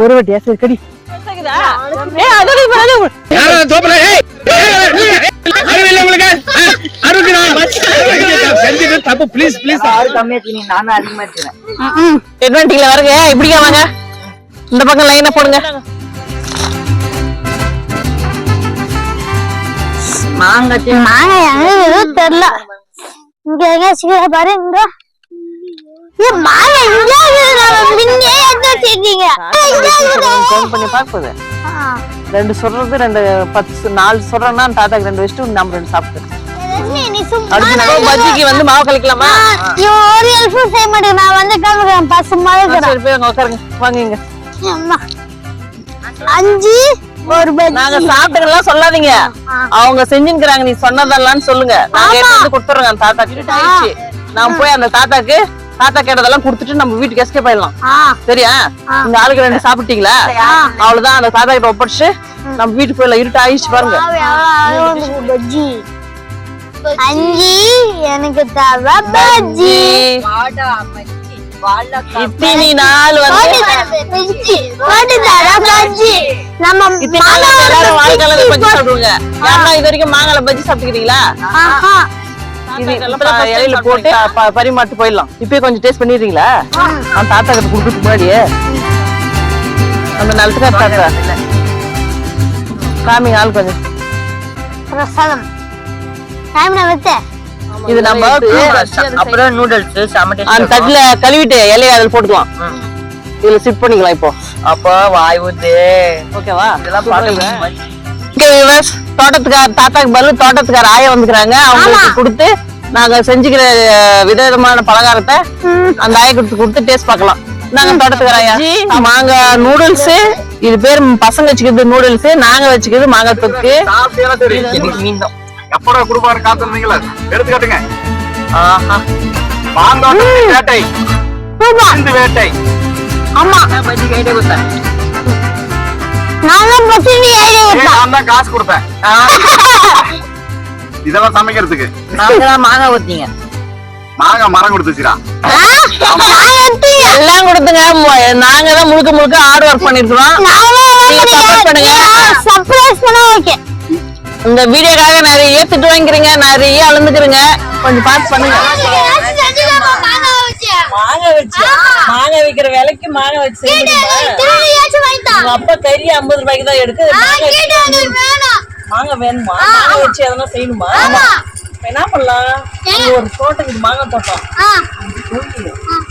ஒரு வாட்டியா சரி கடி வருங்க இப்படிங்க வாங்க இந்த பக்கம் லைனா போடுங்க மாங்காய் தெரியல இங்க எங்க சீக்கிர பாரு இங்க ரெண்டு சொல்றது ரெண்டு 10 4 சொல்றேன்னா தாத்தாக்கு 2 வச்சுட்டு நம்ம 2 சாப்பிட்டு பஜ்ஜிக்கு வந்து மாவு கலக்கலாமா ஒரு ஹெல்ப் செய்ய மாட்டேன் நான் வந்து கிளம்புறேன் பசுமா உட்காருங்க வாங்க இங்க 5 ஒரு நாங்க சாப்பிட்டுலாம் சொல்லாதீங்க அவங்க செஞ்சுக்கிறாங்க நீ சொன்னதெல்லாம் சொல்லுங்க நாங்க எடுத்து கொடுத்துறோங்க அந்த தாத்தாக்கு நான் போய் அந்த தாத்தா கேட்டதெல்லாம் கொடுத்துட்டு நம்ம வீட்டுக்கு எஸ்கேப் ஆயிடலாம் சரியா இந்த ஆளுக்கு 2 சாப்பிட்டீங்களா அவ்வளவுதான் அந்த தாத்தா கிட்ட ஒப்படைச்சு நம்ம வீட்டுக்கு போயிடலாம் இருட்டு ஆயிடுச்சு பாருங்க பஜ்ஜி 5 எனக்கு தேவை பஜ்ஜி இத்தனை நாள் வந்து எல்லாரும் வாழைக்கால பஜ்ஜி சாப்பிடுங்க யாரா இது வரைக்கும் மாங்கால பஜ்ஜி சாப்பிட்டுக்கிறீங்களா இலையில போட்டு பரிமாட்டு போயிடலாம் இப்பயே கொஞ்சம் டேஸ்ட் பண்ணிடுறீங்களா அந்த தாத்தா கிட்ட குடுக்கறதுக்கு முன்னாடியே அந்த நிலத்துக்கார தாத்தா காமிங்க ஆள் கொஞ்சம் இது நம்ம அப்புறம் நூடுல்ஸ் அந்த தட்டுல கழுவிட்டு இலையை அதில் போட்டுக்கலாம் இதுல சிப் பண்ணிக்கலாம் இப்போ அப்ப வாய் ஊத்து ஓகேவா இதெல்லாம் பாருங்க தாத்தாக்கு பதில் தோட்டத்துக்கார ஆயா வந்துக்கிறாங்க அவங்களுக்கு கொடுத்து நாங்க செஞ்சுக்கிற விதவிதமான பலகாரத்தை அந்த ஆயை கொடுத்து டேஸ்ட் பார்க்கலாம் நாங்க தோட்டத்துக்கார ஆயா மாங்காய் நூடுல்ஸ் இது பேர் பசங்க வச்சுக்கிறது நூடுல்ஸ் நாங்க வச்சுக்கிறது மாங்காய் தொக்கு மீன் தான் எப்படா குடுப்பாரு காத்துறீங்களா எடுத்துக்காட்டுங்க மாந்தோட்டம் வேட்டை வேட்டை ஆமா பஜ்ஜி கைட்டே கொடுத்தேன் நான் தான் காசு கொடுத்தேன் இதெல்லாம் சமைக்கிறதுக்கு நாங்கதான் மாங்காய் ஊத்தீங்க மாங்காய் மரம் கொடுத்துச்சுடா எல்லாம் கொடுத்துங்க நாங்க தான் முழுக்க ஹார்ட் ஒர்க் பண்ணிருக்கிறோம் சப்போர்ட் பண்ணுங்க சர்ப்ரைஸ் பண்ண ஓகே இந்த வீடியோக்காக நிறைய ஏத்துட்டு வாங்கிக்கிறீங்க நிறைய அளந்துக்கிறீங்க கொஞ்சம் பார்த்து பண்ணுங்க மாங்காய் விக்கிற விலைக்கு மாங்காய் வச்சு உங்க அப்பா கறி 50 ரூபாய்க்கு தான் எடுக்கு மாங்காய் வேணுமா மாங்காய் வச்சு எதனா செய்யணுமா என்ன பண்ணலாம் ஒரு தோட்டம் இது மாங்காய் தோட்டம்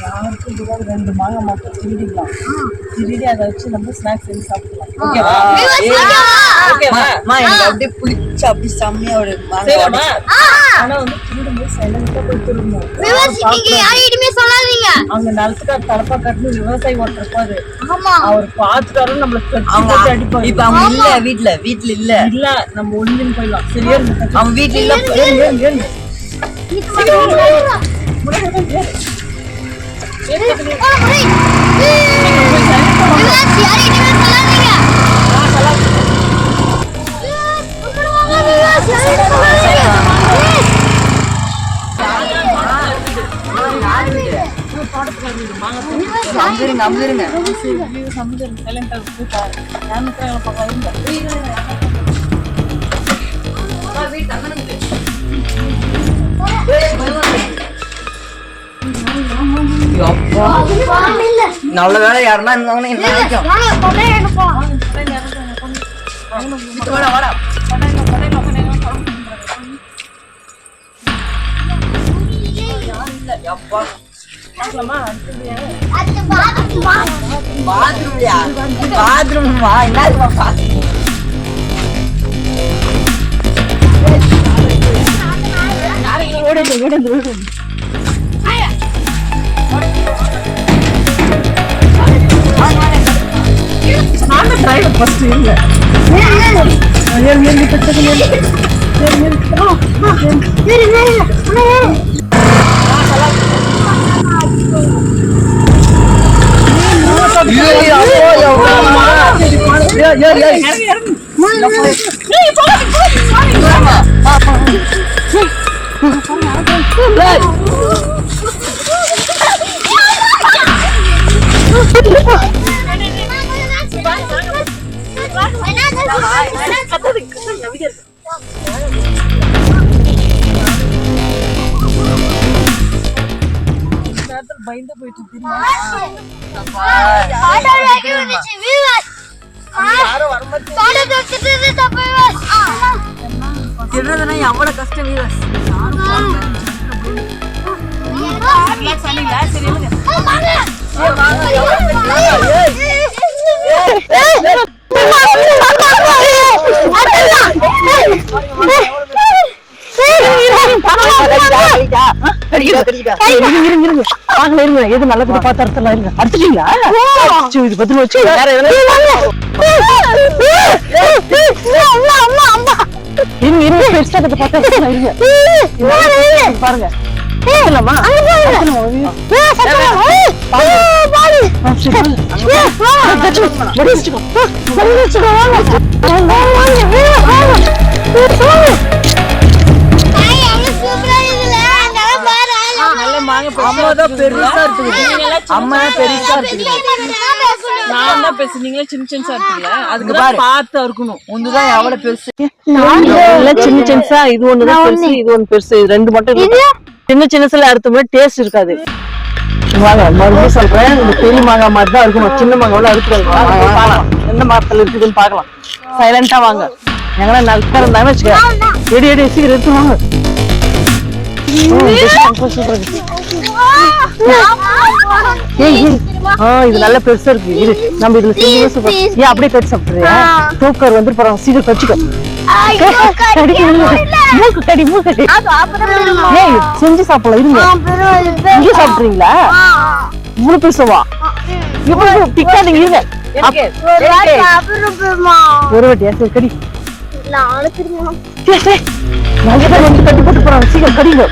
யாருக்கும் 2 மாங்காய் மட்டும் திருடிக்கலாம் திருடி அதை வச்சு நம்ம ஸ்நாக்ஸ் செஞ்சு சாப்பிடலாம் ஓகேவா ஓகேவா எனக்கு அப்படியே புளிச்சு அப்படி செம்மையா ஒரு சரிமா ஆனா வந்து திருடும்போது சைலண்டா போய் திருடணும் அங்க நிலத்துக்கார தலப்பா கட்டணும் விவசாயி ஒருத்தர் இருப்பாரு அவர் பாத்துட்டாரு நம்மளுக்கு அடிப்பாரு இப்ப அவங்க இல்ல வீட்டுல இல்ல நம்ம ஒண்ணுன்னு போயிடலாம் சரியா அவங்க வீட்டுல இல்ல அம்பிருங்க அவ்வளவு வேலை யாருன்னா இருந்தாங்கன்னா என்ன பாத்ரூம்மா என்ன ஃபர்ஸ்ட் இல்ல பயந்து போயிட்டு திருடுறதுனா எவ்வளவு கஷ்டம் வீரஸ். எது நல்லது பார்த்து அர்த்தம் இருங்க. அடிச்சிட்டீங்களா? இது பதில் வச்சு வேற பாருங்க பெருசா இருக்கு. அம்மா பெருசா இருக்கு. நான் தான் பெருசு, நீங்களே சின்ன சின்னசா இருக்கீங்களா? அதுக்கு பார்த்து இருக்கணும். ஒண்ணுதான் எவ்வளவு பெருசு. சின்ன சின்னசா இது ஒண்ணுதான் பெருசு, இது ஒண்ணு பெருசு. இது ரெண்டு மட்டும் சின்ன சின்னசுல அறுத்த மாதிரி டேஸ்ட் இருக்காது. வாங்க மறுபடியும் சொல்றேன், இந்த பெரிய மாங்காய் மாதிரி தான் இருக்கணும். சின்ன மாங்காய் அறுத்துக்கலாம். எந்த மரத்துல இருக்குதுன்னு பாக்கலாம். சைலண்டா வாங்க. எங்கன்னா நல்லா இருந்தாங்கன்னு வச்சுக்க. எடி எடி சீக்கிரம் எடுத்து வாங்க. இது நல்ல பெருசா இருக்கு. இரு நம்ம இதுல செஞ்சு அப்படியே கட்டி சாப்பிடுறியா? தூக்கர் வந்து போறாங்க. சீக்கிரம் கடிச்சுக்கோ. மூக்கு கடி மூக்கு கடி. செஞ்சு சாப்பிடலாம். இருங்க, இங்கே சாப்பிடுறீங்களா? இவ்வளவு பெருசவா? இவ்வளவு திக்காதீங்க. இருங்க ஒரு வாட்டியா? சரி கடி. கட்டி போட்டு போறாங்க. சீக்கிரம் கடிங்க.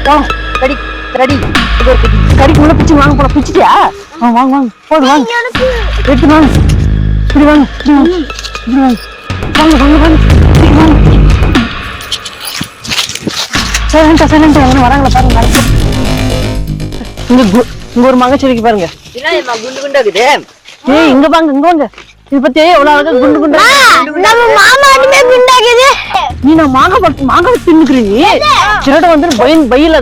கடி கடி கடிக்கு உள்ள பிச்சு வாங்க போல. பிச்சுட்டியா? வாங்க வாங்க போடு வாங்க. எடுத்து வாங்க. இப்படி வாங்க இப்படி வாங்க இப்படி வாங்க. வாங்க வாங்க வாங்க சீக்கிரம் வாங்க. சைலண்டா சைலண்டா எங்க வராங்களா பாருங்க. இங்க ஒரு மகச்செடிக்கு பாருங்க. குண்டு குண்டா இருக்குது. ஏய் இங்க வாங்க இங்க வாங்க. இது பத்தி எவ்வளவு அழகா குண்டு குண்டா. நம்ம மாமா அடிமே குண்டாக்குது. நீ நான் மாங்காய் தின்னுக்குறீங்க. சிரட வந்து பையில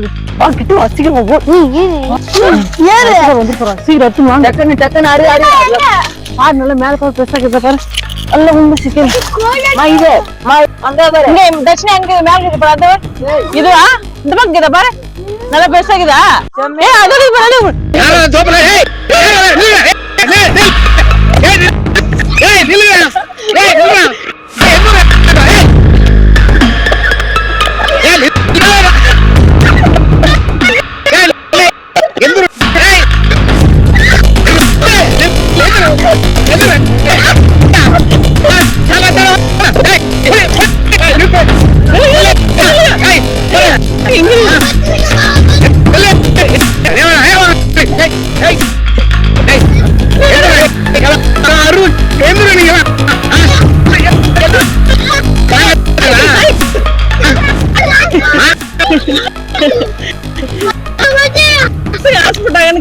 கிட்ட வச்சுக்கிறோம். வந்து போறான். சீக்கிரம் எடுத்து வாங்க. டக்குன்னு டக்குன்னு அரு அரு ஆறு நல்லா மேல போய் பெருசா பாரு. நல்ல உண்மை சிக்கன் இது அங்க பாரு. தட்சிணா எங்க மேல இருக்கு பாரு. இதுவா இந்த பக்கம் கிட்ட பாரு. நல்லா பெருசா இருக்குதா?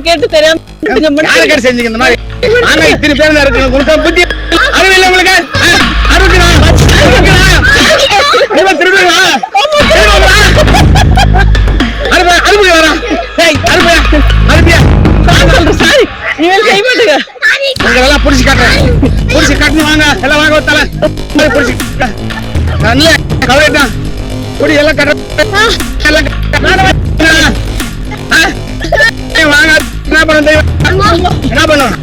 கேட்டு தெரியாம செஞ்சீங்க இந்த மாதிரி. ஆனா இத்தனை பேர் இருக்கு. உங்களுக்கு புத்தி அறிவு இல்லை. உங்களுக்கு உங்களெல்லாம் புடிச்சு காட்டுறேன். புடிச்சு காட்டுன்னு வாங்க. எல்லாம் வாங்க தல புடிச்சு நல்ல கவலைதான். புடி எல்லாம் கட்டுறேன். வாங்க. என்ன பண்ண என்ன பண்ணுவோம்?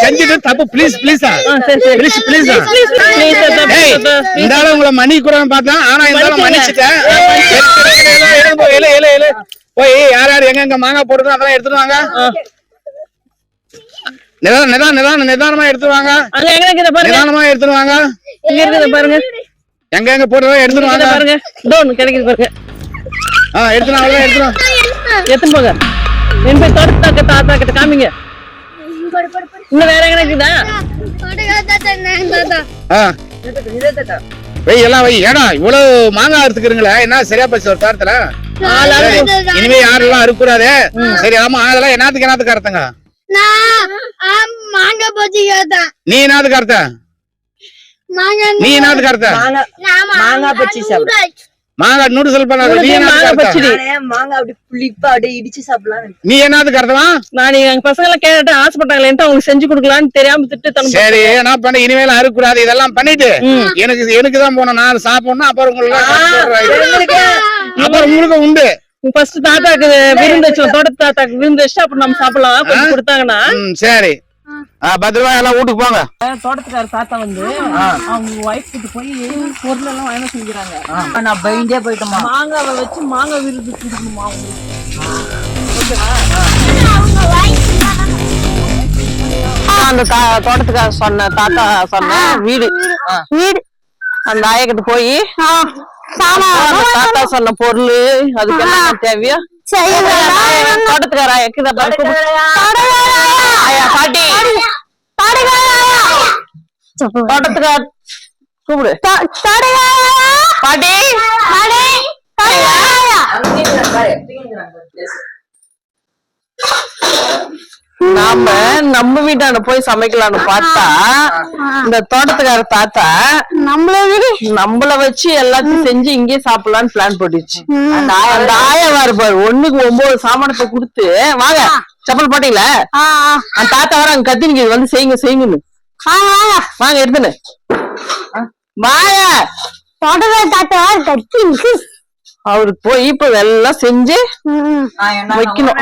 செஞ்சது தப்பு. பிளீஸ் பிளீஸ் பிளீஸ் இந்த உங்களை மணி கூட பார்த்தா. ஆனா இந்த மன்னிச்சுட்டேன். போய் யார் யார் எங்க எங்க மாங்காய் போடுறோம் அதெல்லாம் எடுத்துட்டு வாங்க. நிதானமா எடுத்துட்டு வாங்க. நிதானமா எடுத்துட்டு வாங்க. பாருங்க எங்க எங்க போடுறோம் எடுத்துட்டு வாங்க. பாருங்க கிடைக்குது பாருங்க. எடுத்துன்னு போங்க. என் போய் தோட்டத்தாக்க தாத்தா கிட்ட காமிங்க. இன்னும் வேற எங்க இருக்குதா? எல்லாம் வை. ஏடா இவ்வளவு மாங்காய் அறுத்துக்கிறீங்களா? என்ன சரியா போச்சு ஒரு தோட்டத்துல. இனிமே யாரெல்லாம் அறுக்கூடாது. சரி ஆமா அதெல்லாம் என்னத்துக்கு அறுத்தங்க? மாங்காய் போச்சு. நீ என்னத்துக்கு அறுத்த? நீ என்னத்துக்கு அறுத்த? மாங்காய் பச்சி சாப்பிடு. மாங்காய் நூடுல்ஸ் பண்ணாத நீ மாங்காய் என்ன பச்சடி மாங்காய் அப்படி புளிப்பா அப்படியே இடிச்சு சாப்பிடலாம். நீ என்னதுக்கு அர்த்தமா? நான் எங்க பசங்க எல்லாம் கேட்டு ஆசைப்பட்டாங்களேன்ட்டு அவங்களுக்கு செஞ்சு கொடுக்கலான்னு தெரியாம திட்டு தனம். சரி என்ன பண்ண இனிமேல அறுக்கூடாது இதெல்லாம் பண்ணிட்டு எனக்கு தான் போனோம் நான் சாப்பிடணும் அப்புறம் உங்களுக்கு அப்புறம் உங்களுக்கு உண்டு. ஃபர்ஸ்ட் தாத்தாக்கு விருந்து வச்சோம் தோட்டத்து தாத்தாக்கு விருந்து வச்சு அப்புறம் நம்ம சாப்பிடலாம் கொஞ்சம் கொடுத்தாங்கன்னா. சரி பத்திரமா எல்லாம் வீட்டுக்கு போங்க. தோட்டத்துக்கார தாத்தா வந்து அவங்க ஒய்ஃப் கிட்ட போய் பொருள் எல்லாம் வாங்கி செஞ்சுறாங்க. நான் பயந்தே போயிட்டோமா. மாங்காவை வச்சு மாங்காய் விருந்து கொடுக்கணுமா அவங்களுக்கு. அந்த தோட்டத்துக்கார சொன்ன தாத்தா சொன்ன வீடு அந்த ஆயக்கிட்ட போய் தாத்தா சொன்ன பொருள் அதுக்கு என்ன தேவையோ தோட்டத்துக்கார ஆயா பாட்டி தோட்டத்துக்கார கூப்பிடு பாட்டி. நாம நம்ம வீட்டாண்ட போய் சமைக்கலாம்னு பார்த்தா இந்த தோட்டத்துக்கார தாத்தா நம்மள வச்சு எல்லாத்தையும் செஞ்சு இங்கே சாப்பிடலாம்னு பிளான் போட்டுச்சு. அந்த ஆயா வாரு பாரு 1க்கு 9 சாமானத்தை கொடுத்து வாங்க செப்பல் போட்டீங்களா அந்த தாத்தா வர அங்க கத்தினிக்கு வந்து செய்யுங்க செய்யுங்கன்னு வாங்க எடுத்துன்னு வாயா அவருக்கு போய் இப்ப எல்லாம் செஞ்சு வைக்கணும்.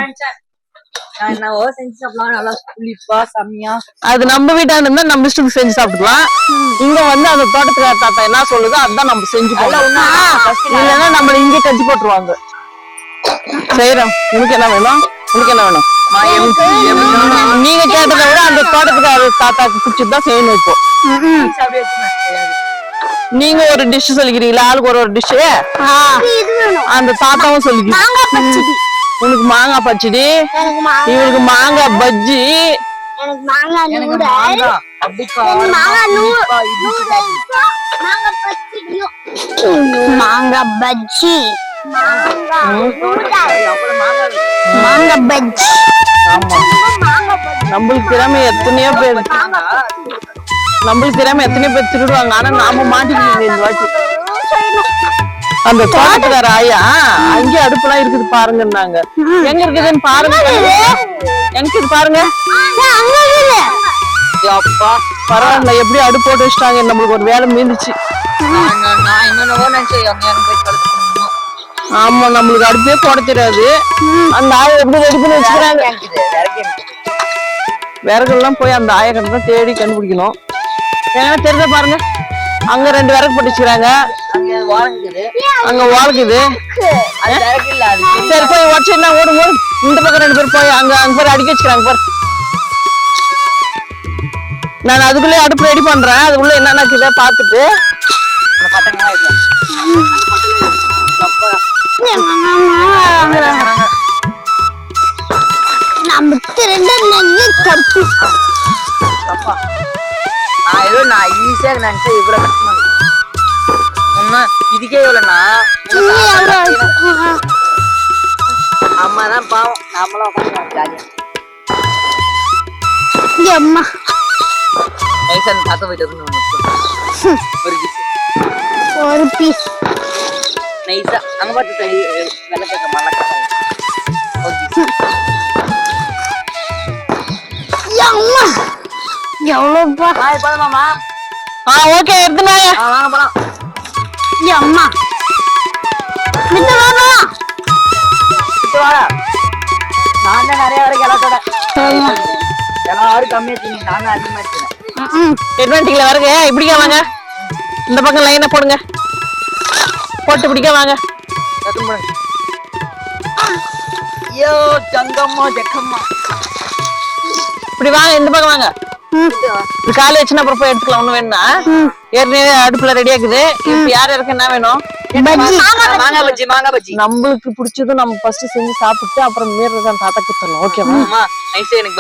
அது நம்ம வீட்டாண்ட இருந்தா நம்ம இஷ்டத்துக்கு செஞ்சு சாப்பிட்டுக்கலாம். இங்க வந்து அந்த தோட்டத்துக்கார தாத்தா என்ன சொல்லுதோ அதுதான் நம்ம செஞ்சு இல்லைன்னா நம்மள இங்கே கஞ்சி போட்டுருவாங்க. செய்யறோம். உனக்கு என்ன வேணும்? உனக்கு என்ன வேணும்? நீங்க கேட்டதை விட அந்த தோட்டத்துக்கார தாத்தாக்கு பிடிச்சதுதான் செய்யணும். இப்போ நீங்க ஒரு டிஷ் சொல்லிக்கிறீங்களா? ஆளுக்கு ஒரு டிஷ் அந்த தாத்தாவும் சொல்லிக்கிறீங்க. உனக்கு மாங்காய் பச்சடி இவனுக்கு மாங்காய் பஜ்ஜி மாங்காய் பஜ்ஜி மாங்காய் பஜ்ஜி. ஆமா நம்மளுக்கு திறமை எத்தனையோ பேர் திருடுவாங்க. ஆனா நாம மாட்டிக்கணும் இந்த வாட்டி. அந்த தோட்டத்துக்கார ஆயா அங்கே அடுப்புலாம் இருக்குது பாருங்கன்னாங்க. எங்க இருக்குதுன்னு பாருங்க. எங்க இருக்குது பாருங்க. அப்பா பரவாயில்ல எப்படி அடுப்பு போட்டு வச்சுட்டாங்க. நம்மளுக்கு ஒரு வேலை மீந்துச்சு. ஆமா நம்மளுக்கு அடுப்பே போட தெரியாது. அந்த ஆயை எப்படி ரெடி பண்ணி வச்சுக்கிறாங்க. விறகுலாம் போய் அந்த ஆயக்கட்டை தான் தேடி கண்டுபிடிக்கணும். ஏன்னா தெரிஞ்ச பாருங்க அங்க 2 விறகு போட்டு வச்சுக்கிறாங்க. அங்க வாழ்க்குது. சரி போய் உடச்சுன்னா ஓடும் ஓடும். இந்த பக்கம் 2 பேர் போய் அங்க பேர் அடிக்க வச்சுக்கிறாங்க பாரு. நான் அதுக்குள்ளே அடுப்பு ரெடி பண்றேன். அதுக்குள்ள என்னென்ன இருக்குதா பாத்துட்டு நான் ஈஸியா நினைச்சேன் இவ்வளவு கஷ்டமா இதுக்கே இவ்வளவுனா அம்மா தான் பாவம். நம்மளும் உட்காந்து அம்மா தாத்தா போயிட்டு ஒரு பீஸ் நைஸா அங்க பார்த்து வெள்ளை கேட்க மல்லக்கா எவ்வளவுப்பா போதுமாமா? ஓகே எடுத்துனாங்க. வாங்க போலாம். அம்மா நான் தான் நிறைய வரைக்கும் எல்லாத்தோட எல்லாரும் கம்மியாச்சு. நானும் அதிகமா இருக்கேன். எட்வென்டிங்ல வருங்க. இப்படிக்கா வாங்க. இந்த பக்கம் லைனா போடுங்க. போட்டு பிடிக்க வாங்க. ஐயோ ஜங்கம்மா ஜக்கம்மா இப்படி வாங்க. இந்த பக்கம் வாங்க. காலை வச்சுன்னா அப்புறம் போய் எடுத்துக்கலாம். ஒண்ணு வேணும்னா ஏற்கனவே அடுப்புல ரெடியா இருக்குது. இப்ப யார் யாருக்கு என்ன வேணும்? மாங்காய் பஜ்ஜி மாங்காய் பஜ்ஜி நம்மளுக்கு பிடிச்சதும் நம்ம ஃபர்ஸ்ட் செஞ்சு சாப்பிட்டு அப்புறம் மீறதான் தாத்தா கொடுத்துடலாம். ஓகேவா?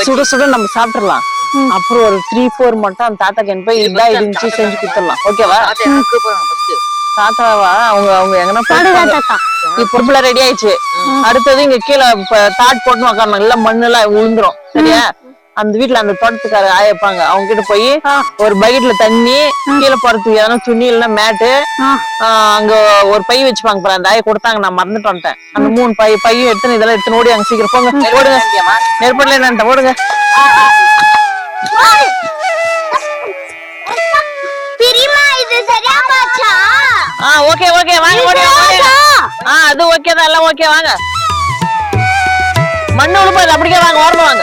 சுட சுட நம்ம சாப்பிட்டுலாம். அப்புறம் ஒரு 3-4 மட்டும் அந்த தாத்தாக்கு போய் இதான் இருந்துச்சு செஞ்சு கொடுத்துடலாம். ஓகேவா? தாத்தாவா அவங்க எங்கன்னா பொறுப்புல ரெடி ஆயிடுச்சு. அடுத்தது இங்க கீழே தாட் போட்டு உட்காரணும். எல்லாம் மண்ணு எல்லாம் விழுந்துரும். சரியா? அந்த வீட்டுல அந்த தோட்டத்துக்கார ஆயப்பாங்க, அவங்க கிட்ட போய் ஒரு பக்கெட்ல தண்ணி, கீழே போறதுக்கு எதனா துணி இல்லைன்னா மேட்டு, அங்க ஒரு பை வச்சுப்பாங்க பாரு, அந்த ஆய கொடுத்தாங்க, நான் மறந்துட்டு வந்துட்டேன். அந்த 3 பையும் எடுத்து இதெல்லாம் எடுத்து ஓடி அங்க சீக்கிரம் போங்க, ஓடுங்க. நெருப்படல என்னன்ட்ட ஓடுங்க. ஓகே ஓகே வாங்க, ஓடி அது ஓகே தான், எல்லாம் ஓகே வாங்க. மண்ணு உழுப்பது அப்படியே வாங்க, ஓரமா வாங்க,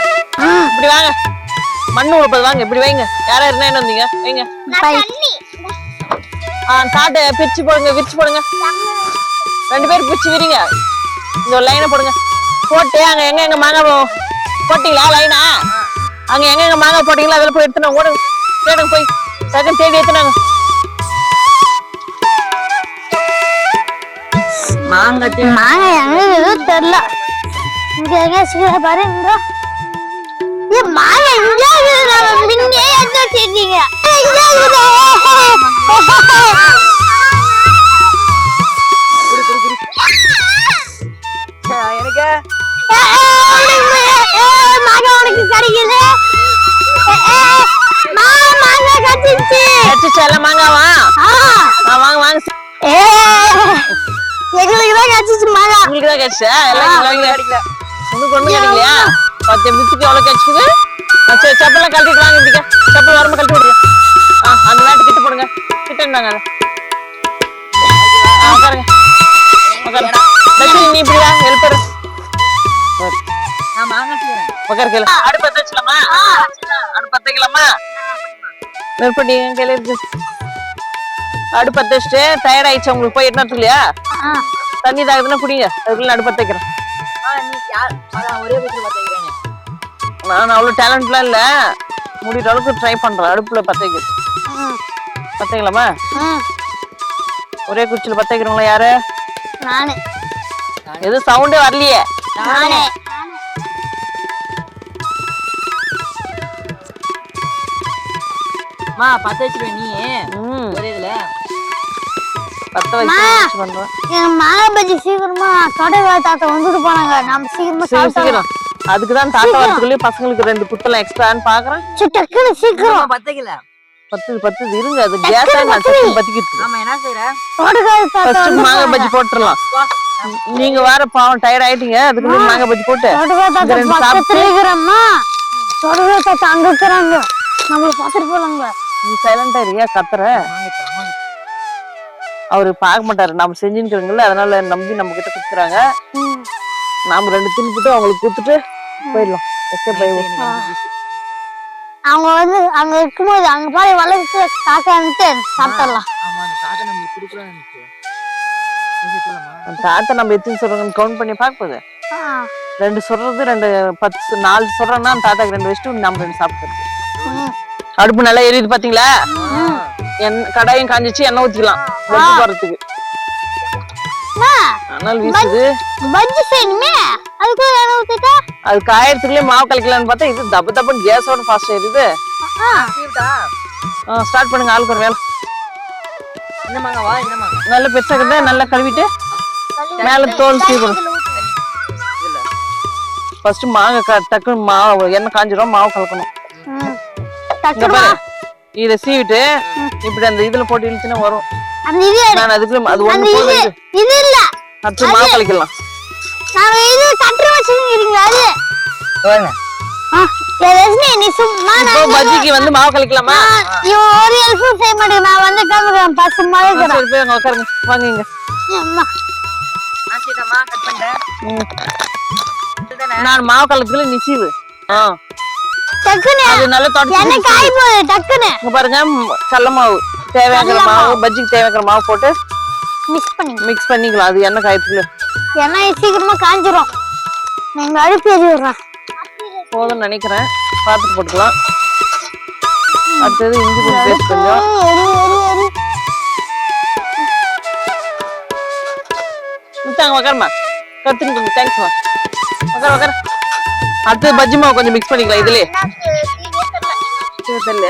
இப்படி வாங்க. மண்ணு உழுப்பது வாங்க, இப்படி வைங்க. யாரா இருந்தா என்ன வந்தீங்க வைங்க. தாட்டை பிரிச்சு போடுங்க, விரிச்சு போடுங்க. 2 பேரும் பிரிச்சு விரிங்க. இந்த ஒரு லைனை போடுங்க. போட்டு அங்க எங்க மாங்காய் போட்டீங்களா லைனா? அங்க எங்க மாங்காய் போட்டீங்களா அதில் போய் எடுத்துனா ஓடுங்க. தேடுங்க, போய் டக்குன்னு தேடி எடுத்துனாங்க. மாங்காய் எங்க தெரியல. இங்க எங்க சீக்கிரம் பாரு. மாங்காய் முன்னே எடுத்துட்டீங்க. எனக்கு மாங்காய் உனக்கு கிடைக்குது. மாங்காய் கட்டிச்சு எல்லாம் மாங்காவா? வாங்க வாங்க. எங்களுக்குதான் கிடைச்சிச்சு மாங்காய். உங்களுக்கு தான் கிடைச்சா? எல்லாம் கிடைக்கல. உங்களுக்கு ஒண்ணு கிடைக்கலையா? 10 நிமிஷத்துக்கு எவ்வளவு கிடைச்சது? சரி, செப்பெல்லாம் கழட்டிட்டு வாங்க. இப்படிக்கா செப்பல் வரமா கழட்டி விடுங்க. அந்த மேட்டு கிட்ட போடுங்க. கிட்ட இருந்தாங்க அதை உட்காருங்க. நீ இப்படி வா, ஹெல்ப்பர். உட்காரு கையில. அடுப்பு பத்த வச்சலாமா? அடுப்பு பத்த வைக்கலாமா? நெருப்படி என் கையில இருக்கு. அடுப்பு பத்த வச்சுட்டு டயர்ட் ஆயிடுச்சு உங்களுக்கு, போய் என்ன இல்லையா? தண்ணி தாக்குதுன்னா குடிங்க. அதுக்குள்ள அடுப்பு பத்த வைக்கிறேன். நான் அவ்வளவு டேலண்ட்லாம் இல்ல, முடிகிற அளவுக்கு ட்ரை பண்றேன். அடுப்புல பத்த வைக்கிறது. பத்த வைக்கலாமா? ஒரே குச்சியில பத்த வைக்கிறவங்களா யாரு? நானு. எதுவும் சவுண்டே வரலையே. நானே. பத்த வச்சிருவேன் நீ ஒரே இதுல பத்த வச்சு பண்றேன். மாங்காய் பஜ்ஜி சீக்கிரமா தொடைவா தாத்தா வந்துட்டு போனாங்க. நம்ம சீக்கிரமா சீக்கிரம். அதுக்குதான் தாத்தா வரதுக்குள்ளே பசங்களுக்கு 2 குத்தலாம் எக்ஸ்ட்ரான்னு பாக்குறேன். டக்குனு சீக்கிரம் பத்தல பத்து இருங்க. அது கேஸ் பத்திக்கிட்டு. ஆமா, என்ன செய்யற? ஃபர்ஸ்ட் மாங்காய் பஜ்ஜி போட்டுறலாம். நீங்க வேற பாவம் டயர்ட் ஆயிட்டீங்க. அதுக்கு மாங்காய் பஜ்ஜி போட்டு அங்க இருக்கிறாங்க, நம்மள பாத்துட்டு போலாங்க. நீ சைலண்டா இருக்கியா? கத்துற. அவரு பார்க்க மாட்டாரு, நாம செஞ்சுக்கிறோங்கல்ல, அதனால நம்பி நம்ம கிட்ட குடுத்துறாங்க. நாம 2 தின்னுட்டு அவங்களுக்கு குடுத்துட்டு போயிடலாம். அவங்க வந்து அங்க இருக்கும்போது அங்க பாரு வளர்த்து காக்கான்ட்டு சாப்பிடலாம். தாத்தா நம்ம எத்தனை சொல்றாங்கன்னு கவுண்ட் பண்ணி பார்ப்போது. 2 சொல்றது 2 10 4 சொல்றோம்னா தாத்தாக்கு 2 வச்சுட்டு நம்ம 2 சாப்பிடுறது. அடுப்பு நல்லா எரியுது பாத்தீங்களா? கடாயும் காஞ்சிச்சு, எண்ணெய் ஊத்திக்கலாம் போறதுக்கு. ஆனால் வீசுது. பஜ்ஜி செய்யணுமே, அதுக்கு எண்ணெய் ஊத்திட்டா அது காயறதுக்குள்ளே மாவு கலக்கலாம்னு பார்த்தா இது தப்பு கேஸோட ஃபாஸ்ட் எரியுது. ஸ்டார்ட் பண்ணுங்க. ஆளுக்கு ஒரு வேலை. நல்ல பெருசாக நல்லா கழுவிட்டு மேல தோல் சீவிடும். ஃபர்ஸ்ட் மாங்காய் டக்குன்னு மாவு எண்ணெய் காஞ்சிடும், மாவு கலக்கணும். இத சீவிட்டு இப்படி அந்த இதுல போட்டு இழுச்சுன்னா வரும். நான் அதுக்குள்ள அது ஒண்ணு இது இல்ல, அடுத்து மாவு கலக்கலாம். நான் இது கட்டற வச்சிருக்கீங்க. அது நீ சும்மா பஜ்ஜிக்கு வந்து மாவு கலக்கலாமா? ஒரு ஹெல்ப் செய்ய மாட்டேங்க. நான் வந்து கிளம்புறேன். பசுமா சரி போய் அங்க உட்காருங்க. வாங்க இங்க. நான் மாவு கலக்கல, நீ சீவு. டக்குனு அது நல்லா தொடச்சு என்ன காய் போடு. டக்குனு இங்க பாருங்க, கடலை மாவு தேவையான மாவு, பஜ்ஜிக்கு தேவையான மாவு போட்டு மிக்ஸ் பண்ணிக்கலாம். அது எண்ணெய் காயத்துக்குள்ள எண்ணெய் சீக்கிரமா காஞ்சிரும். நீங்க அடுப்பு ஏறி விடுறேன் போதும்னு நினைக்கிறேன். பார்த்துட்டு போட்டுக்கலாம். அடுத்தது இஞ்சி பூண்டு பேஸ்ட் கொஞ்சம். உட்காருமா, கத்துன்னு கொஞ்சம். தேங்க்ஸ்மா. உட்கார. அடுத்தது பஜ்ஜி மாவு கொஞ்சம் மிக்ஸ் பண்ணிக்கலாம் இதுலயே. தெரியல.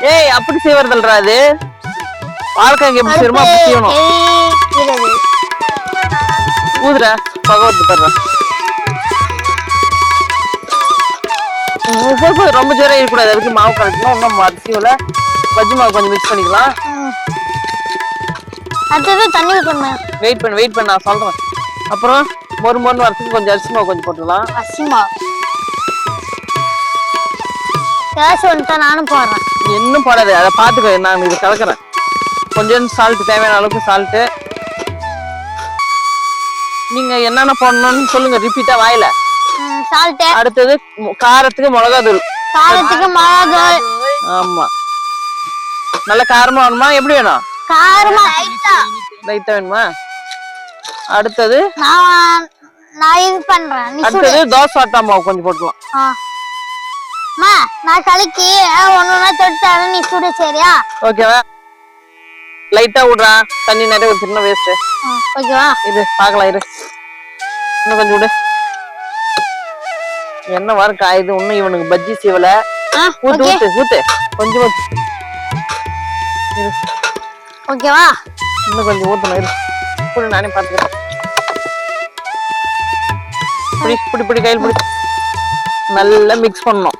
ஏய், அப்படி செய்வறதுல்றா அது. வாழ்க்கை எப்படி செய்யணுமோ அப்படி செய்யணும். ஊதுடா, பகவத்து படுறா. போய் ரொம்ப ஜோரம் இருக்கக்கூடாது. அதுக்கு மாவு கலக்கணும். இன்னும் அரிசியில பஜ்ஜி மாவு கொஞ்சம் மிக்ஸ் பண்ணிக்கலாம். அடுத்தது தண்ணி ஊற்றணும். வெயிட் பண்ண நான் சொல்றேன். அப்புறம் மொறுன்னு வரத்துக்கு கொஞ்சம் அரிசி மாவு கொஞ்சம் போட்டுக்கலாம். அரிசி மாவு ஏதாச்சும் வந்துட்டா நானும் போடுறேன். இன்னும் போடாது, அதை பார்த்துக்கோ. நான் இது கலக்குறேன். கொஞ்சம் சால்ட், தேவையான அளவுக்கு சால்ட்டு. நீங்க என்னென்ன போடணும்னு சொல்லுங்க ரிப்பீட்டா வாயில. சால்ட். அடுத்தது காரத்துக்கு மிளகாத்தூள். ஆமா, நல்ல காரமா வேணுமா? எப்படி வேணும்? காரமா லைட்டா வேணுமா? அடுத்தது நான் இது பண்றேன். அடுத்தது தோசை ஆட்டா மாவு கொஞ்சம் போட்டுக்கலாம். நான் கலக்கி ஒன்னொன்னா தொட்டாரு, நீ சுடு. சரியா? ஓகேவா? லைட்டா விடுறா, தண்ணி நிறைய ஊத்தினா வேஸ்ட். ஓகேவா? இது பாக்கலாம். இரு, இன்னும் கொஞ்சம் விடு. என்ன வர காயுது. இன்னும் இவனுக்கு பஜ்ஜி சீவல. ஊத்து கொஞ்சம் ஊத்து. ஓகேவா? இன்னும் கொஞ்சம் ஊத்தணும். இரு, புடி, நானே பாத்துக்கிறேன். புடி கையில் புடி. நல்லா மிக்ஸ் பண்ணணும்.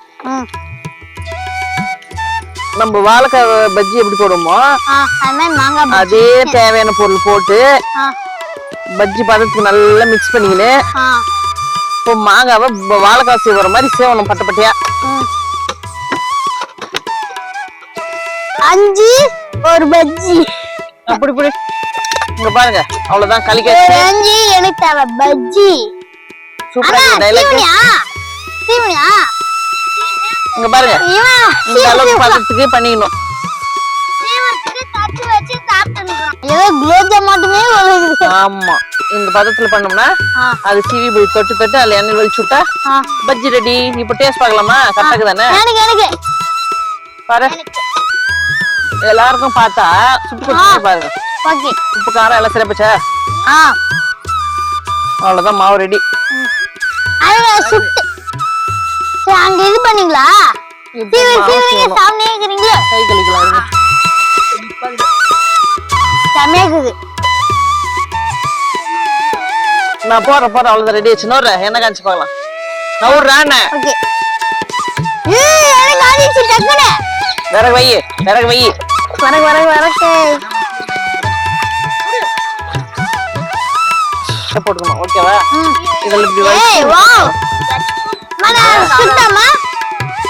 நம்ம வாழைக்காய் பஜ்ஜி எப்படி போடுவோமோ அதே தேவையான பொருள் போட்டு பஜ்ஜி பதத்துக்கு நல்லா மிக்ஸ் பண்ணிக்கின்னு இப்போ மாங்காவை வாழைக்காய் சீவுற மாதிரி சேவணும் பட்ட பட்டையா. 5 ஒரு பஜ்ஜி. அப்படி புடி. இங்க பாருங்க, அவ்வளவுதான். கலிக்க 5 எனக்கு தேவை பஜ்ஜி. சூப்பரா டைலாக். இங்க பாருங்க, இந்த அளவுக்கு பதத்துக்கு பண்ணிக்கணும். ஆமா, இந்த பதத்துல பண்ணோம்னா அது சீவி போய் தொட்டு அதுல எண்ணெய் வலிச்சு விட்டா பஜ்ஜி ரெடி. இப்ப டேஸ்ட் பார்க்கலாமா? கரெக்டாக்கு தானே? பாரு, எல்லாருக்கும் பார்த்தா சுட்டு பாருங்க. உப்பு காரம் எல்லாம் சிறப்புச்சா? அவ்வளவுதான், மாவு ரெடி. அங்க இது பண்ணீங்களா? கை கழிக்கலாம். செமையாக்குது. நான் போறேன் அவ்வளவுதான், ரெடி ஆச்சு. நோடுற என்ன காமிச்சு பார்க்கலாம். நவுடுறான். விறகு வை. போட்டுக்கணும். ஓகேவா? இதெல்லாம் இப்படி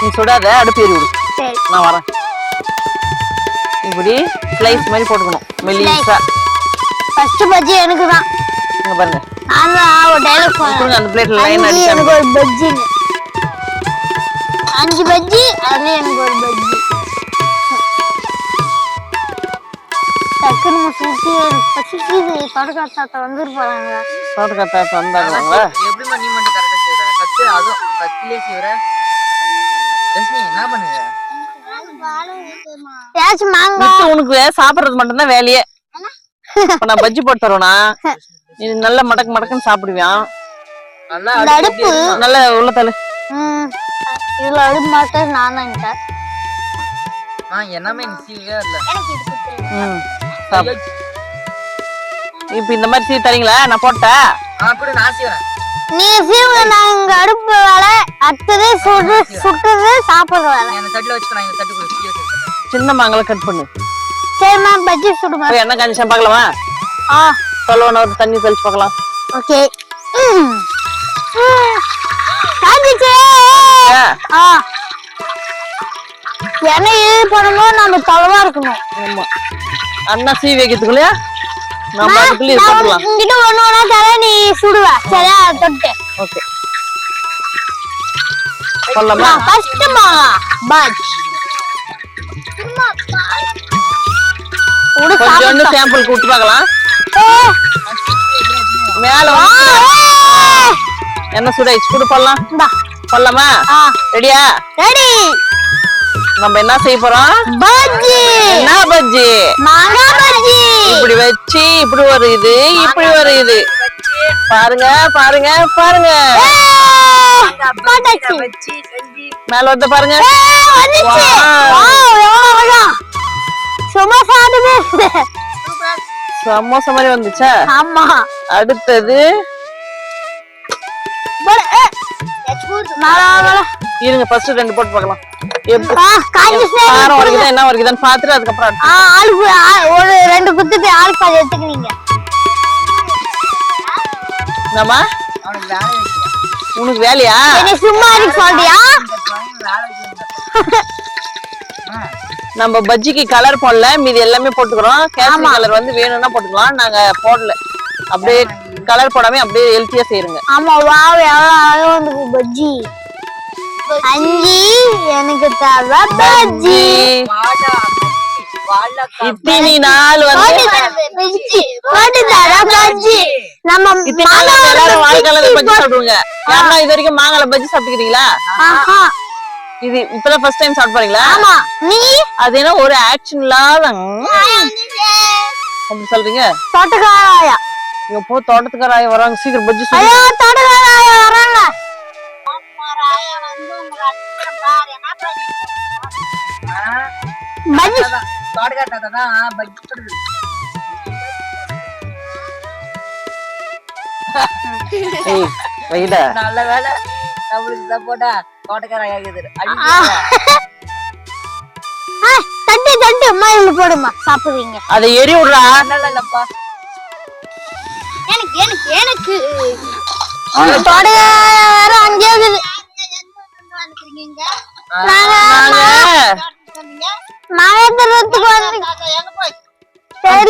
நீ சுடாத, அடுப்பு ஏறி விடு. நான் வரேன். இப்படி ஸ்லைஸ் மாதிரி போட்டுக்கணும் மெல்லிசா. ஃபர்ஸ்ட் பஜ்ஜி எனக்கு தான். இங்க பாருங்க, நான் ஒரு டயலாக் சொல்றேன். அந்த பிளேட்ல லைன் அடிச்சு எனக்கு ஒரு பஜ்ஜி. 5 பஜ்ஜி, அதுல எனக்கு ஒரு பஜ்ஜி. டக்குனு சுத்தி பசிக்குது. தொடக்காத்தாத்த வந்துருப்பாங்க. தொடக்காத்தாத்த வந்தாங்களா? எப்படிமா நீ மட்டும் கரெக்டா செய்யற? கத்து அதுவும் கத்திலே செய்யற. ரஷ்மி என்ன பண்ணுங்க? உனக்கு சாப்பிடுறது மட்டும் தான் வேலையே. இப்ப நான் பஜ்ஜி போட்டு தருவேனா, இது நல்ல மடக்குன்னு சாப்பிடுவான். நல்ல உள்ள தலை. இதுல அடுப்பு மாட்டேன் நானா என்னமே சீவே இல்ல. இப்ப இந்த மாதிரி சீ தரீங்களா? நான் போட்டேன். நான் செய்வேன். நீ சீவுங்க, நாங்க அடுப்பு வேலை. அடுத்தது சுட்டுறது சாப்பிடுற வேலை. அந்த தட்டுல வச்சுக்கலாம். இந்த தட்டு கூட சின்ன மாங்கலை கட் பண்ணு. சரிம்மா, பஜ்ஜி சுடுமா? என்ன காஞ்சி பார்க்கலாமா? சொல்லுவோம், ஒரு தண்ணி தெளிச்சு பார்க்கலாம். ஓகே. என்ன இது பண்ணணும்? நம்ம தொலைவா இருக்கணும். ஆமா, அண்ணா சீ வைக்கிறதுக்குள்ளயா நம்ம அதுக்குள்ளே சாப்பிடலாம். இங்கிட்ட ஒண்ணு தர, நீ சுடுவ. சரியா? தொட்டு. ஓகே, சொல்லலாமா? ஃபர்ஸ்ட் பஜ் கொஞ்சம் சாம்பிள் கூட்டி பார்க்கலாம். மேல என்ன சுடாயிச்சு? கூட போடலாம். போடலாமா? ரெடியா? ரெடி. நம்ம என்ன செய்ய போறோம்? பஜ்ஜி. என்ன பஜ்ஜி? மாங்காய் பஜ்ஜி. இப்படி வச்சு இப்படி வருது, இப்படி வருது. பாருங்க. மேல வந்து பாருங்க. சமோசா மாதிரி வந்துச்சா? ஆமா. அடுத்தது இருங்க ஃபர்ஸ்ட் 2 போட்டு பார்க்கலாம். எப்படி காஞ்சிச்சுன்னா காரம் உரைக்குதா என்ன உரைக்குதான்னு பார்த்துட்டு அதுக்கப்புறம் அடுத்து. ஆளுக்கு ஒரு 2 குத்துட்டு ஆளுக்கு பாதி எடுத்துக்கினீங்க. என்னம்மா அவனுக்கு வேலை வைக்கிறேன். உனக்கு வேலையா? என்னை சும்மா இருக்க சொல்றியா? இந்த பையன் வேலை வைக்கிறேன். நம்ம பஜ்ஜிக்கு கலர் போடல, மீதி எல்லாமே போட்டுக்கிறோம். கேசரி கலர் வந்து வேணும்னா போட்டுக்கலாம், நாங்க போடல. அப்படியே கலர் போடாம அப்படியே ஹெல்த்தியா செய்யுங்க. ஆமா வாவ் எவ்வளவு அழகா வந்து பஜ்ஜி. அஞ்சி எனக்கு தேவை பஜ்ஜி. வாடா பஜ்ஜி, வாழைக்காய் இத்தினி நாள் வந்து பஜ்ஜி போட்டு தர பஜ்ஜி. நம்ம இத்தினி நாள் வந்து எல்லாரும் வாழைக்கால பஜ்ஜி சாப்பிடுங்க. யாரா இது வரைக்கும் மாங்கால பஜ்ஜி சாப்பிட்டுக்கிறீங்களா? ஆஹா இது இப்பதான் ஃபர்ஸ்ட் டைம் சாப்பிட்டு போறீங்களா? ஆமா நீ அது என்ன ஒரு ஆக்ஷன் இல்லாத அப்படி சொல்றீங்க? தோட்டக்காராயா எப்போ தோட்டத்துக்காராய வராங்க, சீக்கிரம் பஜ்ஜி சொல்லு. ஐயோ தோட்டக்காராயா வராங்க. பஜ்ஜி தோட்டக்கார தாத்தா தான் பஜ்ஜி போடுது. ஏய் வைடா. நல்ல வேலை நம்மளுக்கு சப்போட்டா தோட்டக்கார ஆகுது. தட்டு தட்டு மயில போடுமா சாப்பிடுவீங்க. அதை எரி விடுறா. இல்லப்பா எனக்கு எனக்கு எனக்கு தோட்டக்கார அங்கே இருக்குது. மாயத்துறதுக்கு வந்து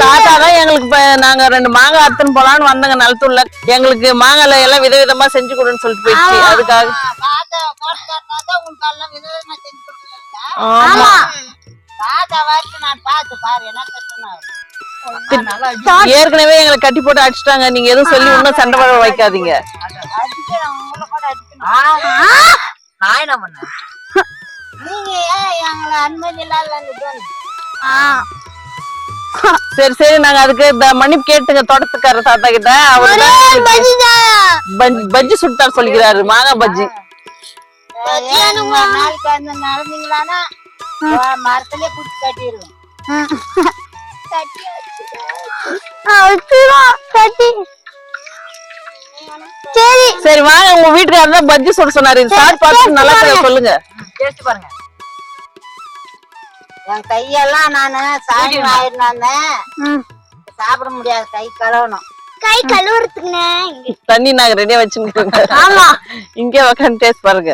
தாத்தா தான் எங்களுக்கு நாங்க 2 மாங்காய் அறுத்துன்னு போலான்னு வந்தங்க நிலத்தூர்ல. எங்களுக்கு மாங்கால எல்லாம் விதவிதமா செஞ்சு கொடுன்னு சொல்லிட்டு போயிடுச்சு. அதுக்காக ஆமா ஏற்கனவே எங்களை கட்டி போட்டு அடிச்சுட்டாங்க. நீங்க எதுவும் சொல்லி இன்னும் சண்டை வர வைக்காதீங்க. நான் என்ன பண்ண நீங்க எங்களை அனுமதி இல்லாத. சரி சரி நாங்க அதுக்கு மன்னிப்பு கேட்டுங்க தோட்டத்துக்கார தாத்தா கிட்ட. அவரு பஜ்ஜி சுட்டார் சொல்லிக்கிறாரு, மாங்காய் பஜ்ஜி. நாளைக்கு நடந்தீங்களானா மரத்திலே குச்சி கட்டிடுவோம். சரி சரி வாங்க, உங்க வீட்டுக்காரர் தான் பஜ்ஜி சுட சொன்னாரு. சாப்பிட்டு பார்த்து நல்லா சொல்லுங்க. டேஸ்ட் பாருங்க. என் கையெல்லாம் நானு சாணி ஆயிருந்தேன், சாப்பிட முடியாது. கை கழுவணும். கை கழுவுறதுக்குன்னு தண்ணி நாங்க ரெடியா வச்சுருக்கோங்க. ஆமா இங்கே உட்காந்து டேஸ்ட் பாருங்க.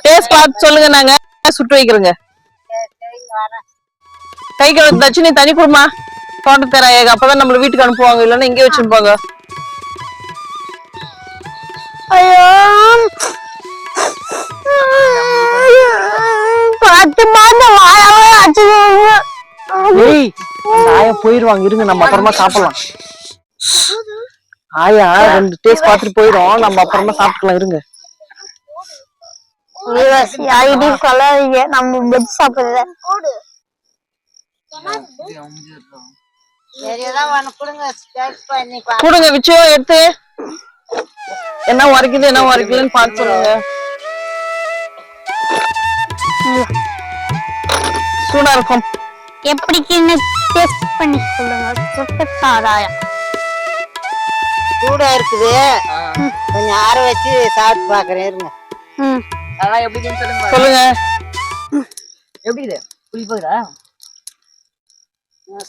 டேஸ்ட் பார்த்து சொல்லுங்க, நாங்க சுட்டு வைக்கிறோங்க. கை கழுவு தட்சிணி தண்ணி கொடுமா தோட்டத்தராய. அப்பதான் நம்மள வீட்டுக்கு அனுப்புவாங்க, இல்லன்னா இங்கே வச்சுருப்பாங்க. ஐயோ 10 மாதம் வாயாவே அடிச்சுடுவாங்க. ஏய் ஆயா போயிருவாங்க, இருங்க நம்ம அப்புறமா சாப்பிடலாம். ஆயா 2 டேஸ்ட் பார்த்துட்டு போயிடும், நம்ம அப்புறமா சாப்பிட்டுக்கலாம். இருங்க ஐடி சொல்லாதீங்க, நம்ம பஜ்ஜி சாப்பிடுற கொடுங்க. விச்சயம் எடுத்து என்ன உரைக்குது என்ன உரைக்கலன்னு பார்த்து சொல்லுங்க. சூடா இருக்கும். எப்படின்னு டேஸ்ட் பண்ணி சொல்லுங்க. சுட்ட சாராயம் சூடா இருக்குது, கொஞ்சம் ஆற வச்சு சாப்பிட்டு பாக்குறேன். இருங்க. அதான் எப்படின்னு சொல்லுங்க. சொல்லுங்க எப்படி இது புளிப்பா?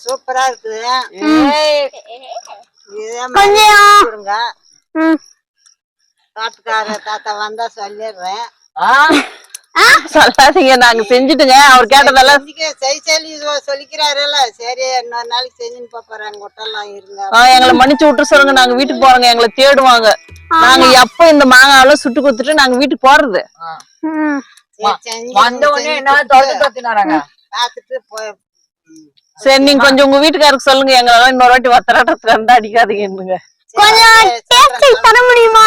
சூப்பரா இருக்குது. தோட்டக்கார தாத்தா வந்தா சொல்லிடுறேன். சொல்லாதீங்க, நாங்க செஞ்சுட்டுங்க. அவர் கேட்டதெல்லாம் சொல்லிக்கிறாருல்ல. சரி இன்னொரு நாளைக்கு செஞ்சுன்னு போறாங்க. ஒட்டெல்லாம் இருங்க, எங்களை மன்னிச்சு விட்டு சொல்லுங்க. நாங்க வீட்டுக்கு போறோங்க, எங்களை தேடுவாங்க. நாங்க எப்ப இந்த மாங்காய் சுட்டு கொடுத்துட்டு நாங்க வீட்டுக்கு போறது. வந்த உடனே என்ன தோட்டத்தினாராங்க பாத்துட்டு போய். சரி நீங்க கொஞ்சம் உங்க வீட்டுக்காரருக்கு சொல்லுங்க, எங்களெல்லாம் இன்னொரு வாட்டி வத்தராட்டத்துல இருந்தா அடிக்காதீங்க. கொஞ்சம் டேஸ்ட் தர முடியுமா?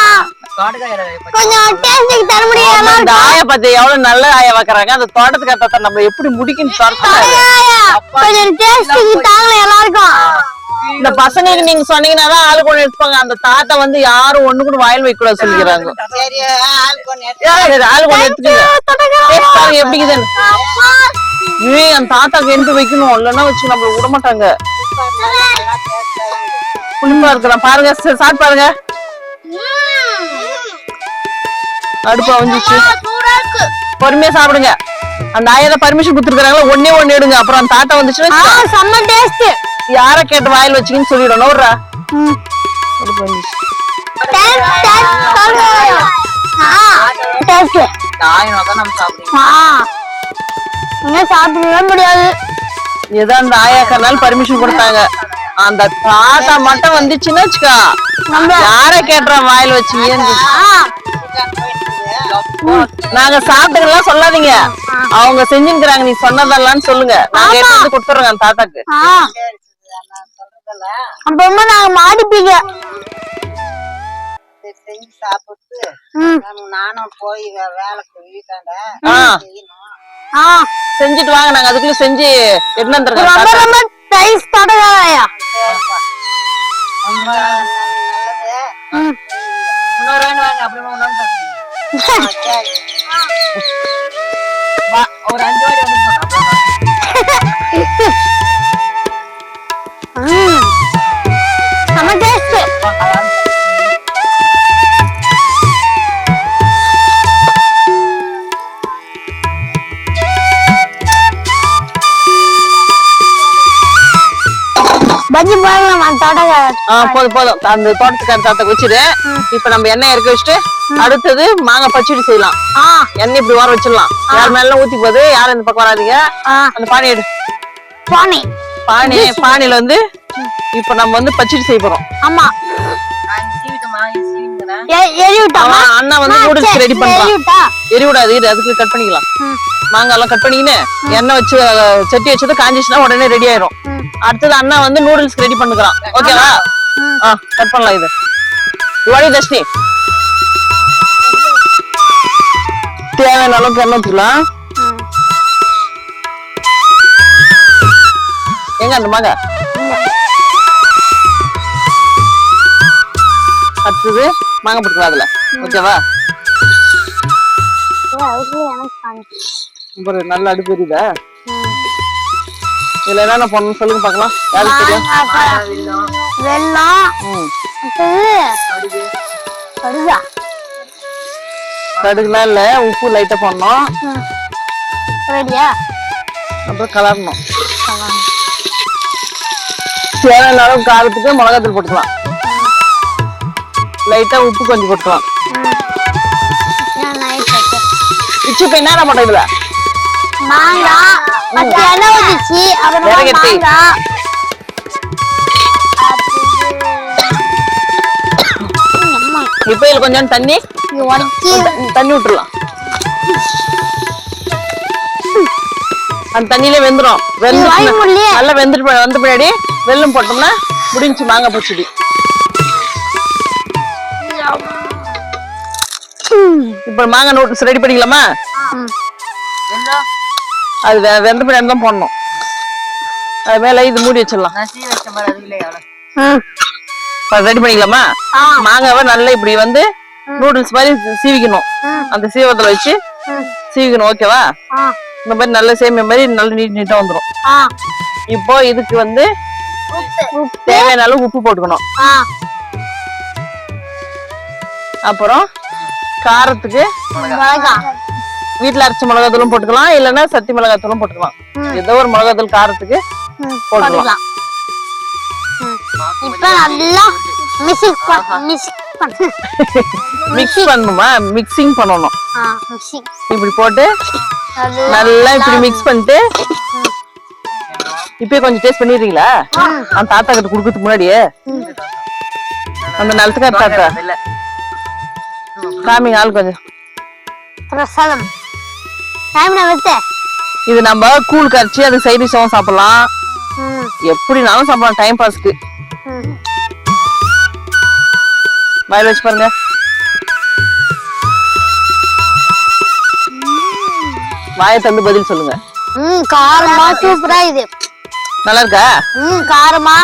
கொஞ்சம் டேஸ்ட் தர முடியுமா? இந்த ஆயா பத்தி எவ்வளவு நல்ல ஆயா வைக்கிறாங்க. அந்த தோட்டத்துக்கு தாத்தா நம்ம எப்படி முடிக்குன்னு கொஞ்சம் டேஸ்ட் தாங்க எல்லாருக்கும். இந்த பசங்களுக்கு நீங்க சொன்னீங்கன்னா ஆளு கொண்டு எடுத்துப்பாங்க. அந்த தாத்தா வந்து யாரும் ஒண்ணு கூட வாயில் வைக்க கூடாது சொல்லிக்கிறாங்க. ஆளு கொண்டு எடுத்துக்கீங்க. எப்படி அந்த தாத்தாக்கு எடுத்து வைக்கணும், இல்லைன்னா வச்சு நம்மள விட மாட்டாங்க. புளிப்பா இருக்கிறான் பாருங்க. சாப்பிட்டு பாருங்க. அடுப்பா வந்துச்சு. பொறுமையா சாப்பிடுங்க. அந்த ஆயா பர்மிஷன் கொடுத்துருக்காங்களா, ஒண்ணே எடுங்க. அப்புறம் அந்த தாத்தா வந்துச்சுன்னா செம்ம டேஸ்ட். யார கேட்டு வாயில் வச்சுக்கின்னு சொல்லிடணும். நோடுறா சாப்பிடவே முடியாது. ஏதோ அந்த ஆயாக்கனால பர்மிஷன் கொடுத்தாங்க. அந்த தாத்தா மட்டும் வந்துச்சுன்னா வச்சுக்கா, யார கேட்டுற வாயில் வச்சுக்கீன்னு. நாங்க சாப்பிட்டுக்கலாம் சொல்லாதீங்க. அவங்க செஞ்சுக்கிறாங்க, நீ சொன்னதெல்லாம் சொல்லுங்க. நாங்க எடுத்து வந்து கொடுத்துறோங்க அந்த தாத்தாக்கு. அப்புறமா நாங்க மாடிப்பீங்க செஞ்சு சாப்பிட்டு நானும் போய் வேலைக்கு வீட்டாண்ட செஞ்சுட்டு வாங்க. நாங்க அதுக்குள்ள செஞ்சு எடுத்து வந்துருக்கோம். ஒரு 5 வாடி வந்து பஜ்ஜி போதும். போதும். அந்த தோட்டத்துக்கார தாத்தா வச்சிரு. இப்ப நம்ம எண்ணெய் இறக்க வச்சுட்டு அடுத்தது மாங்காய் பச்சடி செய்யலாம். எண்ணெய் இப்படி வர வச்சிடலாம். யார் மேல ஊத்தி போகுது, யாரும் இந்த பக்கம் வராதீங்க. அந்த பானை எடு. பானையில வந்து இப்ப நம்ம வந்து பச்சடி செய்ய போறோம். ஆமா, அண்ணா வந்து நூடுல்ஸ் ரெடி பண்றான். எரிவிடாது, அதுக்கு கட் பண்ணிக்கலாம். மாங்காய் எல்லாம் கட் பண்ணிக்கின்னு எண்ணெய் வச்சு சட்டி வச்சது காஞ்சிச்சுன்னா உடனே ரெடி ஆயிரும். அடுத்தது அண்ணா வந்து நூடுல்ஸ் ரெடி பண்ணுறான். ஓகேவா? கட் பண்ணலாம். இது இவாடி தர்ஷினி தேவையான அளவுக்கு எண்ணெய் ஊற்றிக்கலாம். எங்க அந்த மாங்காய் அடுத்தது மாங்காய் போட்டுக்கலாம் அதுல. ஓகேவா? நல்ல அடுப்பு எரியுதா? இதுல என்னென்ன பண்ணணும் சொல்லுங்க பாக்கலாம். யாருக்கு தெரியும்? வெல்லம், கடுகுலாம் இல்ல, உப்பு லைட்டா பண்ணணும். அப்புறம் கலரணும். தேவையான அளவு காரத்துக்கு மிளகாத்தூள் போட்டுக்கலாம். லைட்டா உப்பு கொஞ்சம் போட்டுக்கலாம். இப்ப என்ன பண்ண இதுல இப்ப இதுல கொஞ்சம் தண்ணி விட்டுறலாம். அந்த தண்ணியில வெந்துடும். நல்லா வெந்துட்டு வந்த பின்னாடி வெல்லம் போட்டோம்னா முடிஞ்சு மாங்காய் பச்சடி. இப்ப மாங்காய் நூடுல்ஸ் ரெடி பண்ணிக்கலாமா? அது வெந்த பின்னாடி தான் போடணும். அது மேல இது மூடி வச்சிடலாம். ரெடி பண்ணிக்கலாமா? மாங்காவை நல்லா இப்படி வந்து நூடுல்ஸ் மாதிரி சீவிக்கணும். அந்த சீவத்துல வச்சு சீவிக்கணும். ஓகேவா? இந்த மாதிரி நல்ல சேமியா மாதிரி நல்ல நீட்டா வந்துடும். இப்போ இதுக்கு வந்து தேவையான அளவு உப்பு போட்டுக்கணும். அப்புறம் காரத்துக்கு வீட்டுல அரைச்ச மிளகாத்தூளும் போட்டுக்கலாம், இல்லைன்னா சத்தி மிளகாத்தூளும் போட்டுக்கலாம். ஏதோ ஒரு மிளகாத்தூள் காரத்துக்கு போட்டுக்கலாம். மிக்ஸ் பண்ணணுமா? மிக்சிங் பண்ணணும். இப்படி போட்டு நல்லா இப்படி மிக்ஸ் பண்ணிட்டு இப்பயே கொஞ்சம் டேஸ்ட் பண்ணிடுறீங்களா? அந்த தாத்தா கிட்ட குடுக்கறதுக்கு முன்னாடியே அந்த நிலத்துக்கார தாத்தா காமிங்க ஆள் கொஞ்சம். இது நம்ம கூழ் கரைச்சி அது சைடிஷாவும் சாப்பிடலாம், எப்படினாலும் சாப்பிடலாம். டைம் பாஸ்க்கு வாயில வச்சு பாருங்க. வாயை தந்து பதில் சொல்லுங்க. காரமா சூப்பரா இது. நல்லா இருக்கா? காரமா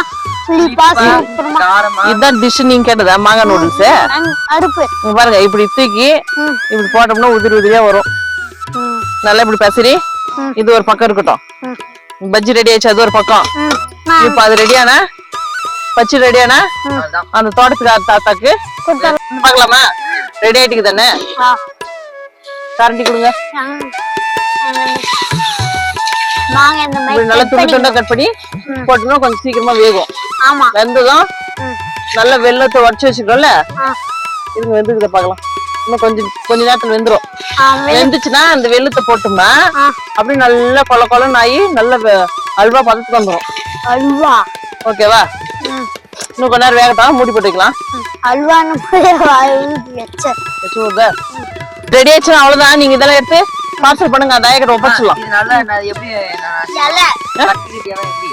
புளிப்பா சூப்பரமா. இதான் டிஷ் நீங்க கேட்டதா? மாங்காய் நூடுல்ஸ் அடுப்பு பாருங்க. இப்படி தூக்கி இப்படி போட்டோம்னா உதிரி உதிரியா வரும். நல்லா இப்படி பசரி இது ஒரு பக்கம் இருக்கட்டும். பஜ்ஜி ரெடி ஆயிடுச்சு, அது ஒரு பக்கம். இப்ப அது ரெடியானா பச்சை ரெடியானா அந்த தோட்டத்துக்கார தாத்தாக்கு பார்க்கலாமா? ரெடி ஆயிட்டுக்கு தானே? கரண்டி கொடுங்க. மாங்காய் இந்த இப்படி மாதிரி நல்லா cut துண்டு பண்ணி- துண்டா கட் பண்ணி போட்டோம்னா கொஞ்சம் சீக்கிரமா வேகும். ஆமா. வெந்ததும் நல்ல வெள்ளத்தை உடச்சு வச்சுக்கோம்ல, ஆ. இது வெந்துக்கிட்ட பாக்கலாம். இன்னும் கொஞ்ச நேரத்துல வெந்துரும். வெந்துச்சுன்னா அந்த வெள்ளத்தை போட்டோம்னா அப்படியே நல்லா கொல கொலன்னு ஆகி நல்ல அல்வா பதத்துக்கு வந்துடும். அல்வா. ஓகேவா? இன்னும் கொஞ்ச நேரம் வேகட்டும், மூடி போட்டுக்கலாம். அல்வான்னு ரெடி ஆயிடுச்சுன்னா அவ்வளவுதான். நீங்க இதெல்லாம் எடுத்து பார்சல் பண்ணுங்க. அந்த ஆயக்கிட்ட ஒப்பச்சிடலாம். இது நல்லா நான் எப்படி கட்டிக்கட்டியாதான் எப்படி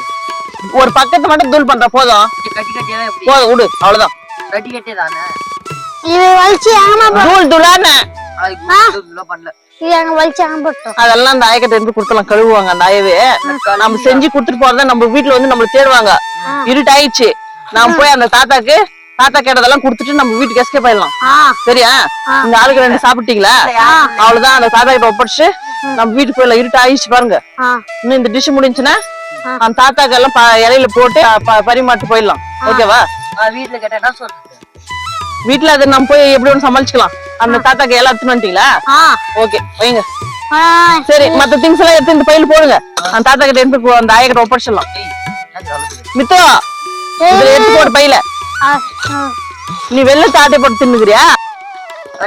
ஒரு பக்கத்தை மட்டும் தூள் பண்ற போதும். கட்டிக்கட்டியாதான் எப்படி போதும் விடு, அவ்வளவுதான். கட்டிக்கட்டே தானே இது வலிச்சு ஏமா தூள் தூளான பண்ணல. இது அங்க வலிச்சு ஏமா போட்டோம். அதெல்லாம் அந்த ஆயக்கிட்ட இருந்து கொடுத்தலாம், கழுவுவாங்க. அந்த ஆயவே நம்ம செஞ்சு கொடுத்துட்டு போறதா நம்ம வீட்டுல வந்து நம்மள தேடுவாங்க. இருட்டாயிடுச்சு, நாம போய் அந்த தாத்தா கேட்டதெல்லாம் கொடுத்துட்டு நம்ம வீட்டுக்கு எஸ்கேப் ஆயிடலாம். சரியா? இந்த ஆளுக்கு 2 சாப்பிட்டீங்களா? அவ்வளவுதான். அந்த தாத்தா கிட்ட ஒப்படைச்சு நம்ம வீட்டுக்கு போயிடலாம். இருட்டு ஆயிடுச்சு பாருங்க. இன்னும் இந்த டிஷ் முடிஞ்சுன்னா அந்த தாத்தாக்கு எல்லாம் இலையில போட்டு பரிமாட்டு போயிடலாம். ஓகேவா? வீட்டுல கேட்டா சொல்றேன். வீட்டுல அதை நம்ம போய் எப்படி ஒண்ணு சமாளிச்சுக்கலாம். அந்த தாத்தாக்கு எல்லாம் எடுத்துன்னு வந்துட்டீங்களா? ஓகே, வைங்க. சரி, மத்த திங்ஸ் எல்லாம் எடுத்து இந்த பையில போடுங்க. அந்த தாத்தா கிட்ட எடுத்து அந்த ஆய கிட்ட ஒப்படைச்சிடலாம். மித்தோ, இதுல எடுத்து போடு பையில. நீ வெள்ளத்தை ஆட்டை போட்டு தின்னுக்கிறியா?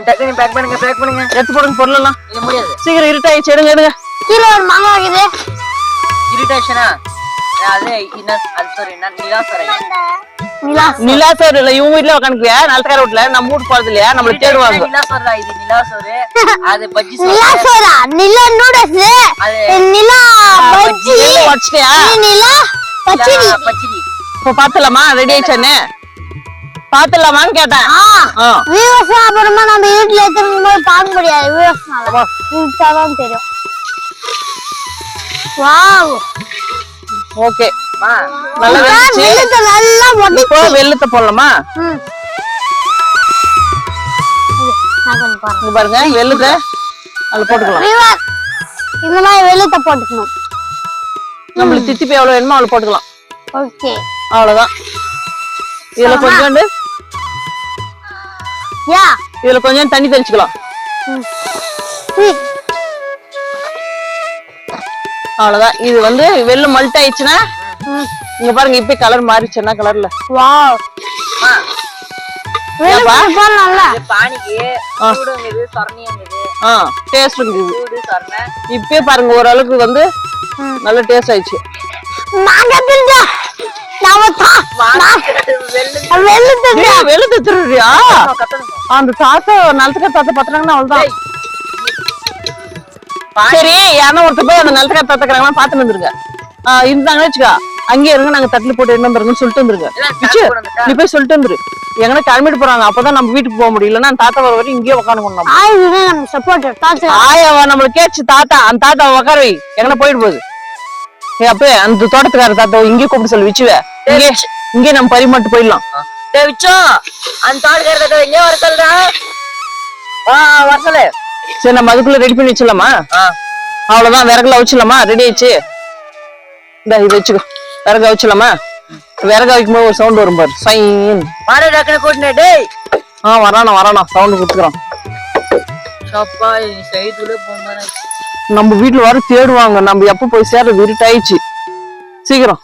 டக்குனு பேக் பண்ணுங்க. எடுத்து போடுங்க பொருளெல்லாம். இது முடியாது. சீக்கிரம் இருட்டாயிடுச்சு, எடுங்க. கீழே ஒரு மாங்காய் இருக்குது. இரிட்டேஷனா? அது என்ன? அது sorry, நான் நிலாசரை. நிலாசோர் இல்ல, இவங்க வீட்டுல உட்காந்துக்குவியா? நிலத்துக்கார வீட்டுல நம்ம வீட்டு போறது இல்லையா? நம்மள தேடுவாங்க. நிலாசோரா இது? நிலாசோரு அது பஜ்ஜி நிலா சோறா? நிலா நூடுல்ஸ். நிலா பஜ்ஜி. வச்சிட்டியா? நிலா பச்சடி. பச்சடி. இப்ப பாத்துலாமா? ரெடி ஆயிடுச்சானே பாத்துலாமான்னு கேட்டேன். வியூவர்ஸ் அப்புறமா நம்ம வீட்டுல இருக்கும்போது பார்க்க முடியாது. வியூவர்ஸ்னால இருட்டாதான் தெரியும். Wow, okay. நல்லா வெந்துச்சு. வெள்ளத்தை நல்லா இப்போ வெள்ளத்தை போடலாமா? நான் கொஞ்சம் பாருங்க. இங்க பாருங்க, வெள்ளத்தை அதுல போட்டுக்கலாம். வியூவர்ஸ், இந்த மாதிரி வெள்ளத்தை போட்டுக்கணும். நம்மளுக்கு தித்திப்பு எவ்வளவு வேணுமோ அவ்வளவு போட்டுக்கலாம். ஓகே, அவ்வளவுதான். இதுல கொஞ்சோண்டு யா இதுல கொஞ்சம் தண்ணி தெளிச்சுக்கலாம். அவ்வளவுதான். இது வந்து வெள்ளம் மல்ட் ஆயிடுச்சுன்னா இங்க பாருங்க, இப்ப கலர் மாறிச்சுன்னா கலர்ல. வாவ், நல்லா பானிக்கு சூடுங்குது, சொரணியுங்குது. டேஸ்ட் இருக்குது. சூடு சொரணை. இப்பயே பாருங்க ஓரளவுக்கு வந்து நல்ல டேஸ்ட் ஆயிடுச்சு. மாங்காய் தின்றா வெள்ளத்தை திருடுறியா? அந்த தாத்தா நிலத்துக்கார தாத்தா பாத்துறாங்கன்னா அவ்வளவுதான். சரி, யாரும் ஒருத்தர் போய் அந்த நிலத்துக்கார தாத்தாக்குறாங்களா பாத்துட்டு வந்துருங்க. இருந்தாங்கன்னு வச்சுக்கா, அங்கே இருங்க, நாங்க தட்டுல போட்டு என்ன வந்துருங்கன்னு சொல்லிட்டு வந்துருங்க. நீ போய் சொல்லிட்டு வந்துரு. எங்கன்னா கிளம்பிட்டு போறாங்க, அப்பதான் நம்ம வீட்டுக்கு போக முடியலன்னா அந்த தாத்தா வர வரைக்கும் இங்கேயே உட்காந்து ஆயாவா நம்மளுக்கு கேச்சு தாத்தா. அந்த தாத்தா உட்கார வை, எங்கன்னா போயிட்டு போகுது. அப்ப அந்த தோட்டத்துக்கார தாத்தா இங்கே கூப்பிட்டு சொல்லி விச்சுவ, இங்கே நம்ம பரிமாட்டு போயிடலாம். அந்த தோட்டக்கார இங்கே வர சொல்றா. வர சொல்லு. சரி, நம்ம அதுக்குள்ள ரெடி பண்ணி வச்சிடலாமா? அவ்வளவுதான். விறகுல வச்சிடலாமா? ரெடி ஆயிடுச்சு. இந்த இது வச்சுக்கோ, விறகு வச்சிடலாமா? விறகு வைக்கும் போது ஒரு சவுண்ட் வரும் பாரு, சைன். வரானா சவுண்ட் கொடுத்துக்கிறோம். நம்ம வீட்டுல வர தேடுவாங்க, நம்ம எப்ப போய் சேர்ற இருட்டாயிடுச்சு. சீக்கிரம்.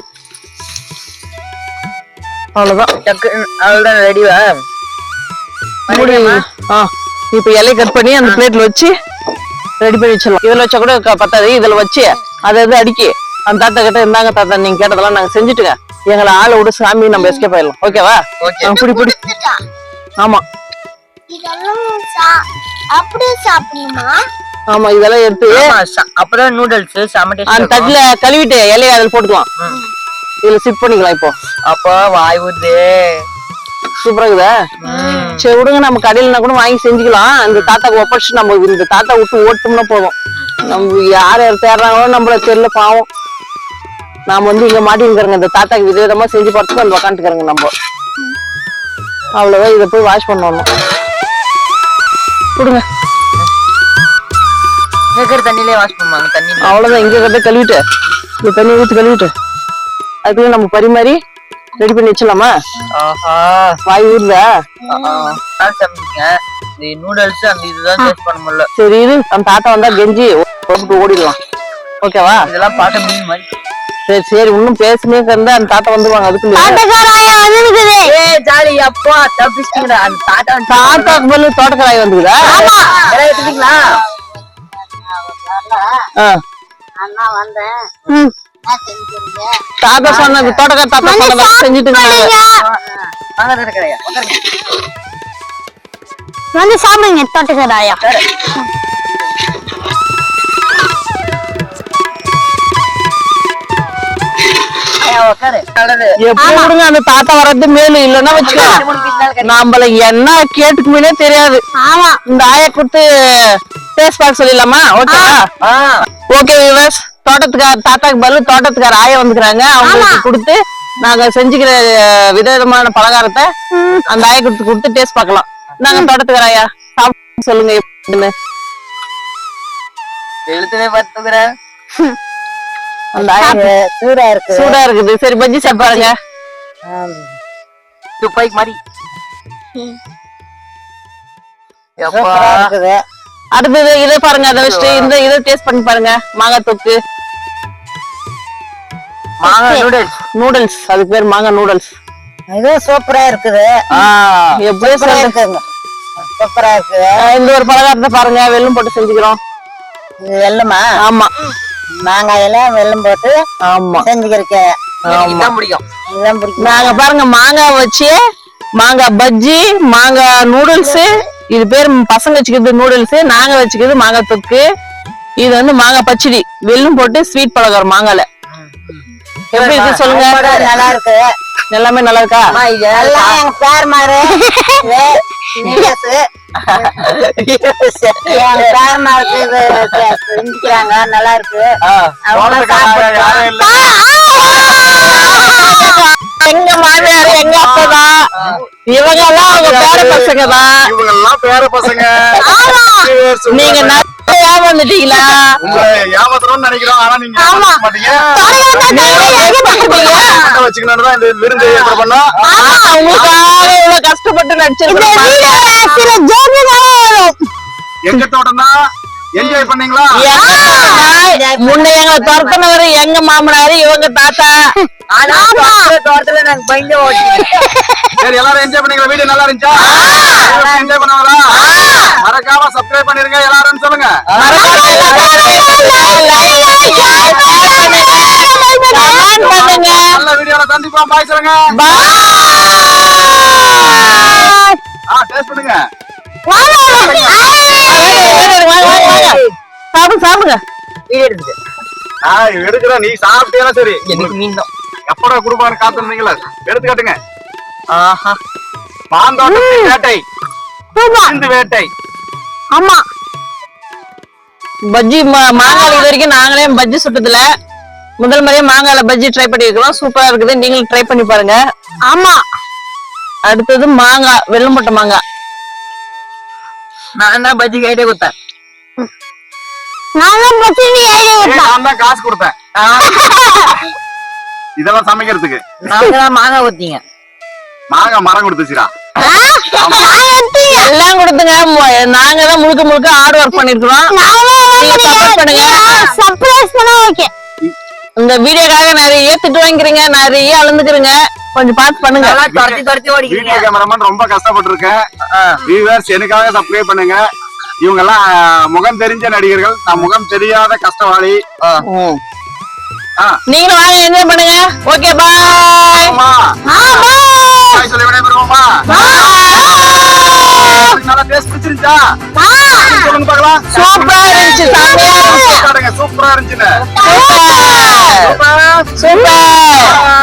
அவ்வளவுதான். ரெடிவா? இப்ப இலையை கட் பண்ணி அந்த பிளேட்ல வச்சு ரெடி பண்ணி வச்சிடலாம். இதுல வச்சா கூட பத்தாது. இதுல வச்சு அதை அடிக்கி அந்த தாத்தா கிட்ட, இருந்தாங்க தாத்தா நீங்க கேட்டதெல்லாம் நாங்க செஞ்சுட்டுங்க, எங்களை ஆளை விட சாமி நம்ம எஸ்கேப் ஆயிடலாம். ஓகேவா? புடி. ஆமா, அப்படியே சாப்பிடணுமா? ஆமா, இதெல்லாம் எடுத்து அப்புறம் நூடுல்ஸ் அந்த தட்டுல கழுவிட்டு இலையை அதில் போட்டுக்கலாம். இதுல சிப் பண்ணிக்கலாம். இப்போ அப்போ வாய் ஊது. சூப்பரா இருக்குதா? சரி விடுங்க, நம்ம கடையிலனா கூட வாங்கி செஞ்சுக்கலாம். அந்த தாத்தாக்கு ஒப்படைச்சு நம்ம இந்த தாத்தா விட்டு ஓட்டோம்னா போதும். நம்ம யார் தேடுறாங்களோ நம்மள தெரியல, பாவம். நாம வந்து இங்க மாட்டிருக்கிறோங்க, இந்த தாத்தாக்கு விதவிதமா செஞ்சு பார்த்துட்டு வந்து உக்காந்துக்கிறோங்க நம்ம. அவ்வளவுதான். இதை போய் வாஷ் பண்ணணும். கொடுங்க. தண்ணிலே வாஷ் பண்ணுவாங்க. தண்ணி அவ்வளவுதான். இங்க கிட்ட கழுவிட்டு இந்த தண்ணி ஊத்தி கழுவிட்டு அதுக்குள்ள நம்ம பரிமாறி ரெடி பண்ணி வச்சிடலாமா? வாய் ஊர்ல சமைச்சிங்க. இந்த நூடுல்ஸ் அந்த இதுதான் டேஸ்ட் பண்ண முடியல. சரி இது அந்த தாத்தா வந்தா கெஞ்சி போட்டு ஓடிடலாம். ஓகேவா? இதெல்லாம் பார்க்க மீன் மாதிரி. சரி சரி இன்னும் பேசுனே இருந்தா அந்த தாத்தா வந்துருவாங்க. அதுக்குள்ள தோட்டக்காராயா வந்துருக்குது. ஜாலி அப்பா தப்பிச்சிட்டீங்களா? அந்த தாத்தாக்கு பதிலு தோட்டக்காராய் வந்துக்குதா? எல்லாம் எடுத்துட்டீங்களா? அண்ணா வந்தேன் ம். என்ன செஞ்சுருங்க தாத்தா சொன்னது தோட்டக்கார தாத்தா சொன்னதா செஞ்சுட்டு இருக்காங்க. வாங்க நடக்கறையா வந்து சாப்பிடுங்க தோட்டக்காராயா. உட்காரு. நல்லது. எப்படி விடுங்க அந்த தாத்தா வர்றது மேலு இல்லன்னா வச்சுக்கோ நம்மள என்ன கேட்டுக்குமே தெரியாது. ஆமா இந்த ஆயா கொடுத்து டேஸ்ட் பார்க்க சொல்லிடலாமா? ஓகேவா? ஓகே வியூவர்ஸ், தாத்தாக்கு பதில் தோட்டத்துக்கார ஆயா வந்துக்கிறாங்க. அவங்களுக்கு கொடுத்து நாங்க செஞ்சுக்கிற விதவிதமான பலகாரத்தை அந்த ஆயா கொடுத்து டேஸ்ட் பார்க்கலாம். நாங்க தோட்டத்துக்கார ஆயா சாப்பிட்டு சொல்லுங்க எப்படின்னு. எழுத்துனே பார்த்துக்கிறேன். அந்த ஆயா சூடா இருக்கு சூடா இருக்குது. சரி பஜ்ஜி சாப்பிடுங்க. துப்பாக்கி மாதிரி. சூப்பரா இருக்குது அடுத்தது இதை பாருங்க. அதை வச்சுட்டு இந்த இதை டேஸ்ட் பண்ணி பாருங்க. மாங்காய் தொக்கு மாங்காய் நூடுல்ஸ். நூடுல்ஸ், அதுக்கு பேர் மாங்காய் நூடுல்ஸ். இது சூப்பரா இருக்குது எப்படி சூப்பரா இருக்குங்க சூப்பரா இருக்கு இந்த ஒரு பலகாரத்தை பாருங்க. வெல்லம் போட்டு செஞ்சுக்கிறோம். இது வெள்ளமா ஆமா மாங்காயில வெல்லம் போட்டு ஆமா செஞ்சுக்கிறேன் இதான் பிடிக்கும். இதெல்லாம் பிடிக்கும் நாங்க பாருங்க மாங்காய் வச்சு மாங்காய் பஜ்ஜி, மாங்காய் நூடுல்ஸ். இது பேர் பசங்க வச்சுக்கிறது நூடுல்ஸ், நாங்க வச்சுக்கிறது மாங்காய் தொக்கு. இது வந்து மாங்காய் பச்சடி, வெல்லம் போட்டு ஸ்வீட் பலகாரம் மாங்கால. எப்படி இருக்கு சொல்லுங்க? நல்லா இருக்கு எல்லாமே நல்லா இருக்கா? எல்லாம் எங்க பேர் மாறு எங்க பேர் மாருக்கு இது செஞ்சுக்கிறாங்க நல்லா இருக்கு எங்க மாமியார் எங்க அப்பதான் இவங்க எல்லாம் அவங்க பேர பசங்க தான். இவங்க எல்லாம் பேர பசங்க. நீங்க நிறைய வந்துட்டீங்களா? உங்களை ஏமாத்தணும்னு நினைக்கிறோம். ஆனா நீங்க ஏமாத்த மாட்டீங்க. வச்சுக்கணும் இந்த விருந்து ஏற்பாடு பண்ணோம். உங்களுக்காக இவ்வளவு கஷ்டப்பட்டு நடிச்சிருக்கோம். எங்க தோட்டம் தான் என்ஜாய் பண்ணீங்களா? முன்ன எங்களை துரத்தினவரு எங்க மாமனாரு, இவங்க தாத்தா. தோட்டத்துல நாங்க பயந்து ஓட்டி. சரி எல்லாரும் என்ஜாய் பண்ணீங்களா? வீடியோ நல்லா இருந்துச்சா? என்ஜாய் பண்ணாங்களா? மறக்காம சப்ஸ்கிரைப் பண்ணிருங்க எல்லாரும் சொல்லுங்க. நல்ல வீடியோல சந்திப்போம். பாய் சொல்லுங்க. டேஸ்ட் பண்ணுங்க. சாப்பிடுங்க. எடுக்கிறேன். நீ சாப்பிட்டே சரி. எனக்கு மீன் தான். எப்படா குடுப்பாரு காத்துருந்தீங்களா? எடுத்து காட்டுங்க. ஆஹா மாந்தோட்டத்தின் வேட்டை, விருந்து வேட்டை. ஆமா பஜ்ஜி மாங்காய் இது வரைக்கும் நாங்களே பஜ்ஜி சுட்டதுல முதல் முறையா மாங்கால பஜ்ஜி ட்ரை பண்ணிருக்கிறோம். சூப்பரா இருக்குது. நீங்களும் ட்ரை பண்ணி பாருங்க. ஆமா அடுத்தது மாங்காய், வெல்லம் போட்ட மாங்காய். நான் தான் பஜ்ஜி கைட்டே கொடுத்தேன். நான் தான் காசு கொடுத்தேன் இதெல்லாம் சமைக்கிறதுக்கு. நாங்க தான் மாங்காய் ஊத்தீங்க. மாங்காய் மரம் கொடுத்துச்சுடா. எல்லாம் கொடுத்துங்க. நாங்க தான் முழுக்க முழுக்க ஹார்ட் ஒர்க் பண்ணிருக்கிறோம். இந்த வீடியோக்காக நிறைய திட்டு வாங்கிக்கிறீங்க, நிறைய அளந்துக்கிறீங்க. கொஞ்சம் பார்த்து பண்ணுங்க. துரத்தி ஓடிக்கிறீங்க. வீடியோ கேமராமேன் ரொம்ப கஷ்டப்பட்டு இருக்கேன். வியூவர்ஸ் எனக்காக சப்ஸ்கிரைப் பண்ணுங்க. இவங்க எல்லாம் முகம் தெரிஞ்ச நடிகர்கள், நான் முகம் தெரியாத கஷ்டவாளி. நீங்களும் வாங்க என்ஜாய் பண்ணுங்க. Okay bye. பாய் சொல்லி விடைபெறுவோமா? நல்லா டேஸ்ட் பிடிச்சிருச்சா? சொல்லுங்க பார்க்கலாம். சூப்பரா இருந்துச்சு. சூப்பரா இருந்துச்சுன்னு. சூப்பர்.